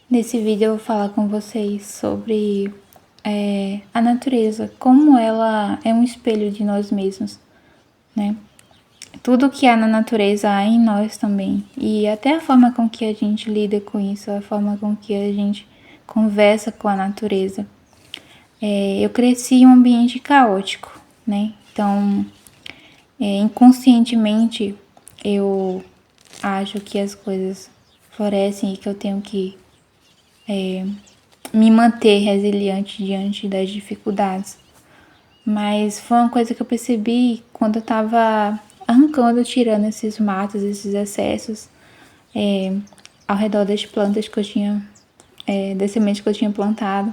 Nesse vídeo eu vou falar com vocês sobre a natureza, como ela é um espelho de nós mesmos, né? Tudo que há na natureza há em nós também. E até a forma com que a gente lida com isso, a forma com que a gente conversa com a natureza. Eu cresci em um ambiente caótico, né? Então, inconscientemente, eu acho que as coisas florescem e que eu tenho que me manter resiliente diante das dificuldades. Mas foi uma coisa que eu percebi quando eu estava arrancando, tirando esses matos, esses excessos ao redor das plantas que eu tinha, das sementes que eu tinha plantado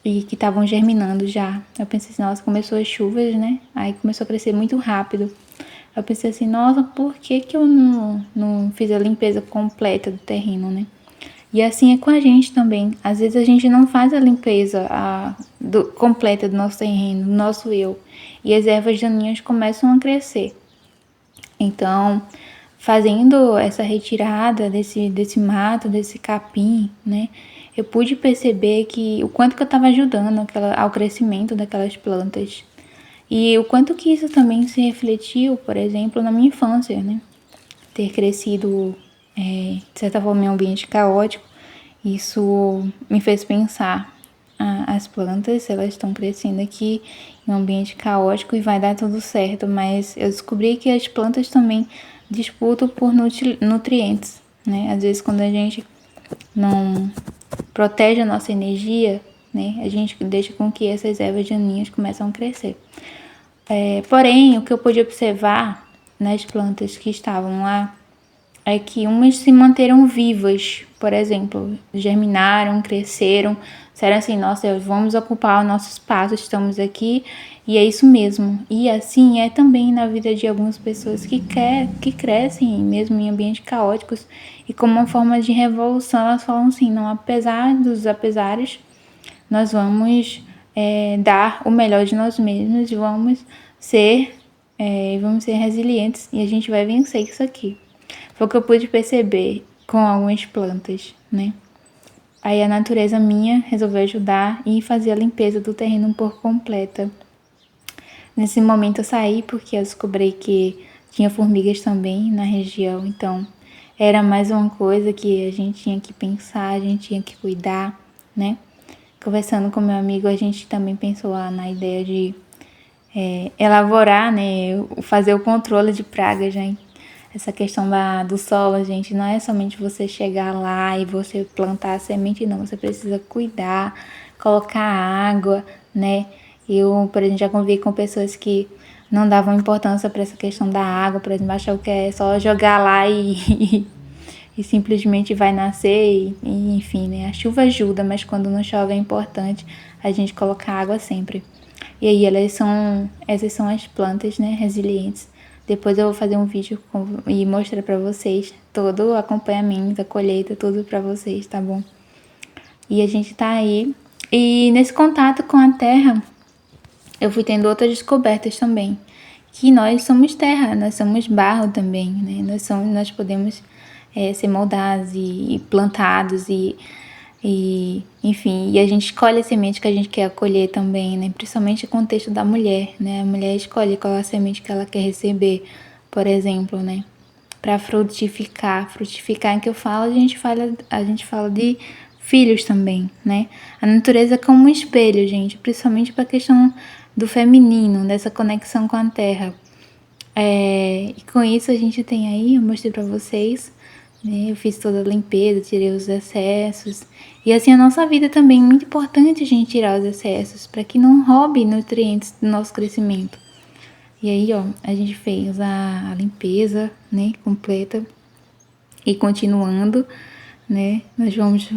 e que estavam germinando já. Eu pensei assim, nossa, começou as chuvas, né? Aí começou a crescer muito rápido. Eu pensei assim, nossa, por que eu não fiz a limpeza completa do terreno, né? E assim é com a gente também. Às vezes a gente não faz a limpeza completa do nosso terreno, do nosso eu. E as ervas daninhas começam a crescer. Então, fazendo essa retirada desse mato, desse capim, né? Eu pude perceber que o quanto que eu estava ajudando ao crescimento daquelas plantas. E o quanto que isso também se refletiu, por exemplo, na minha infância, né? Ter crescido, de certa forma, em um ambiente caótico, isso me fez pensar, as plantas, elas estão crescendo aqui em um ambiente caótico e vai dar tudo certo, mas eu descobri que as plantas também disputam por nutrientes, né? Às vezes quando a gente não protege a nossa energia, né? A gente deixa com que essas ervas daninhas começam a crescer. Porém, o que eu pude observar nas plantas que estavam lá é que umas se manteram vivas, por exemplo, germinaram, cresceram, disseram assim, nossa, vamos ocupar o nosso espaço, estamos aqui, e é isso mesmo. E assim é também na vida de algumas pessoas que crescem mesmo em ambientes caóticos, e como uma forma de revolução, elas falam assim, não, apesar dos apesares, nós vamos dar o melhor de nós mesmos e vamos ser resilientes, e a gente vai vencer isso aqui. Foi o que eu pude perceber com algumas plantas, né? Aí a natureza minha resolveu ajudar e fazer a limpeza do terreno por completa. Nesse momento eu saí porque eu descobri que tinha formigas também na região, então era mais uma coisa que a gente tinha que pensar, a gente tinha que cuidar, né? Conversando com meu amigo, a gente também pensou na ideia de elaborar, né? Fazer o controle de pragas, né? Essa questão do solo, gente, não é somente você chegar lá e você plantar a semente, não. Você precisa cuidar, colocar água, né? Eu, por exemplo, já convivi com pessoas que não davam importância para essa questão da água, por exemplo, acham que é só jogar lá e simplesmente vai nascer, enfim, né? A chuva ajuda, mas quando não chove é importante a gente colocar água sempre. E aí essas são as plantas, né, resilientes. Depois eu vou fazer um vídeo e mostrar pra vocês todo o acompanhamento, a colheita, tudo pra vocês, tá bom? E a gente tá aí. E nesse contato com a terra, eu fui tendo outras descobertas também. Que nós somos terra, nós somos barro também, né? Nós podemos ser moldados e plantados enfim, e a gente escolhe a semente que a gente quer colher também, né? Principalmente no contexto da mulher, né? A mulher escolhe qual é a semente que ela quer receber, por exemplo, né? Para frutificar. Frutificar em que eu falo, a gente fala de filhos também, né? A natureza é como um espelho, gente, principalmente para a questão do feminino, dessa conexão com a terra. E com isso a gente tem aí, eu mostrei para vocês, né? Eu fiz toda a limpeza, tirei os excessos. E assim, a nossa vida também é muito importante a gente tirar os excessos, para que não roube nutrientes do nosso crescimento. E aí, ó, a gente fez a limpeza, né, completa. E continuando, né,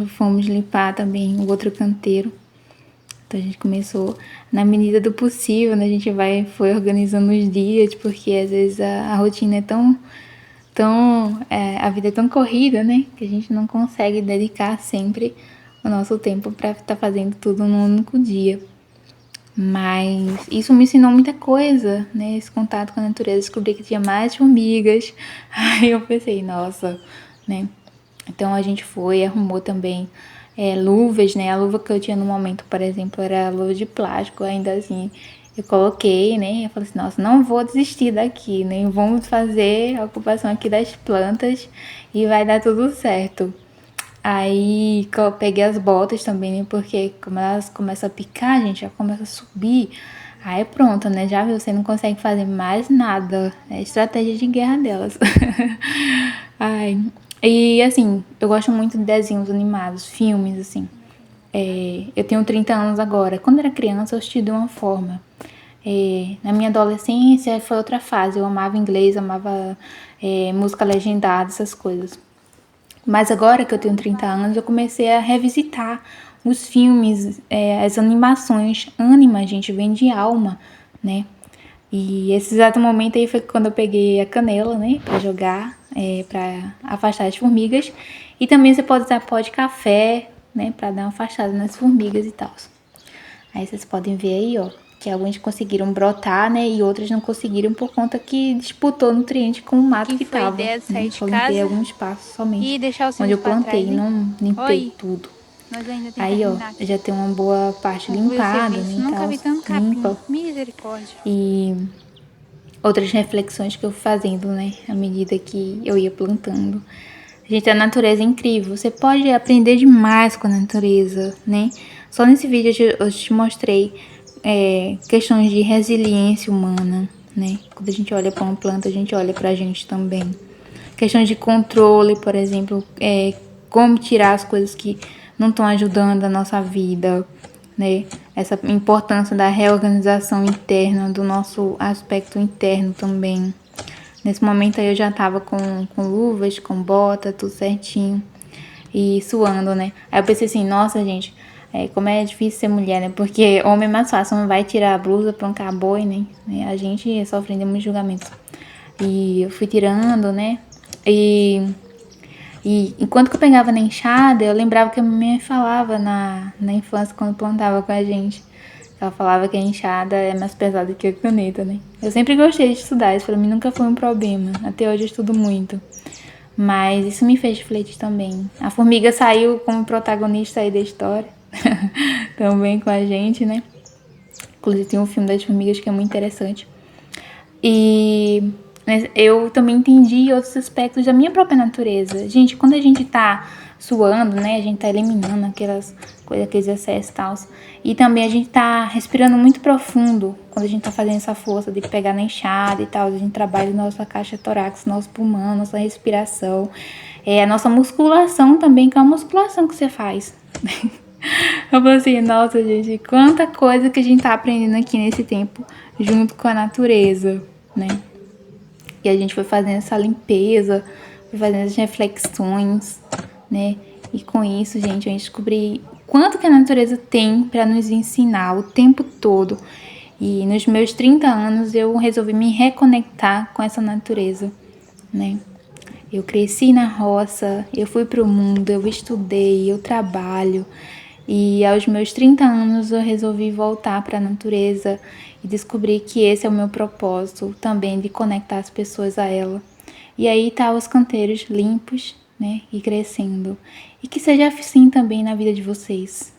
fomos limpar também o outro canteiro. Então a gente começou na medida do possível, né? A gente foi organizando os dias, porque às vezes a rotina é a vida é tão corrida, né? Que a gente não consegue dedicar sempre o nosso tempo para estar fazendo tudo num único dia. Mas isso me ensinou muita coisa, né? Esse contato com a natureza. Descobri que tinha mais formigas. Aí eu pensei, nossa, né? Então a gente foi, arrumou também luvas, né? A luva que eu tinha no momento, por exemplo, era luva de plástico, ainda assim eu coloquei, né? Eu falei assim, nossa, não vou desistir daqui, né? Vamos fazer a ocupação aqui das plantas e vai dar tudo certo. Aí eu peguei as botas também, né? Porque como elas começam a picar, gente, já começa a subir. Aí pronto, né? Já viu, você não consegue fazer mais nada. É a estratégia de guerra delas. Ai. E assim, eu gosto muito de desenhos animados, filmes, assim. Eu tenho 30 anos agora. Quando era criança, eu assisti de uma forma. Na minha adolescência foi outra fase. Eu amava inglês, amava música legendada, essas coisas. Mas agora que eu tenho 30 anos, eu comecei a revisitar os filmes, as animações. Anima, gente, vem de alma, né? E esse exato momento aí foi quando eu peguei a canela, né, pra jogar, pra afastar as formigas. E também você pode usar pó de café, né, pra dar uma afastada nas formigas e tal. Aí vocês podem ver aí, ó, que alguns conseguiram brotar, né, e outras não conseguiram por conta que disputou nutriente com o mato que tava, né? Só limpei alguns espaços somente, onde eu plantei, não limpei tudo. Aí, ó, já tem uma boa parte limpada, né, e tal, limpa. E outras reflexões que eu fui fazendo, né, à medida que eu ia plantando. Gente, a natureza é incrível. Você pode aprender demais com a natureza, né? Só nesse vídeo eu te mostrei questões de resiliência humana, né? Quando a gente olha para uma planta, a gente olha para a gente também. Questões de controle, por exemplo, como tirar as coisas que não estão ajudando a nossa vida, né? Essa importância da reorganização interna, do nosso aspecto interno também. Nesse momento aí eu já tava com luvas, com bota, tudo certinho. E suando, né? Aí eu pensei assim, nossa, gente, como é difícil ser mulher, né? Porque homem é mais fácil, não vai tirar a blusa pra um caboi, né? A gente sofre muitos julgamentos. E eu fui tirando, né? E enquanto que eu pegava na enxada, eu lembrava que a minha mãe falava na infância, quando plantava com a gente. Ela falava que a enxada é mais pesada que a caneta, né? Eu sempre gostei de estudar, isso pra mim nunca foi um problema. Até hoje eu estudo muito. Mas isso me fez refletir também. A formiga saiu como protagonista aí da história. Também com a gente, né? Inclusive tem um filme das formigas que é muito interessante. E eu também entendi outros aspectos da minha própria natureza. Gente, quando a gente tá suando, né? A gente tá eliminando aquelas coisas, aqueles excessos e tal. E também a gente tá respirando muito profundo. Quando a gente tá fazendo essa força de pegar na enxada e tal. A gente trabalha nossa caixa torácica, nosso pulmão, nossa respiração. A nossa musculação também, que é uma musculação que você faz. Eu falei assim, nossa, gente, quanta coisa que a gente tá aprendendo aqui nesse tempo junto com a natureza, né? E a gente foi fazendo essa limpeza, foi fazendo as reflexões, né? E com isso, gente, a gente descobri quanto que a natureza tem para nos ensinar o tempo todo. E nos meus 30 anos eu resolvi me reconectar com essa natureza, né? Eu cresci na roça, eu fui pro mundo, eu estudei, eu trabalho. E aos meus 30 anos eu resolvi voltar para a natureza e descobrir que esse é o meu propósito também, de conectar as pessoas a ela. E aí tá os canteiros limpos, né, e crescendo. E que seja assim também na vida de vocês.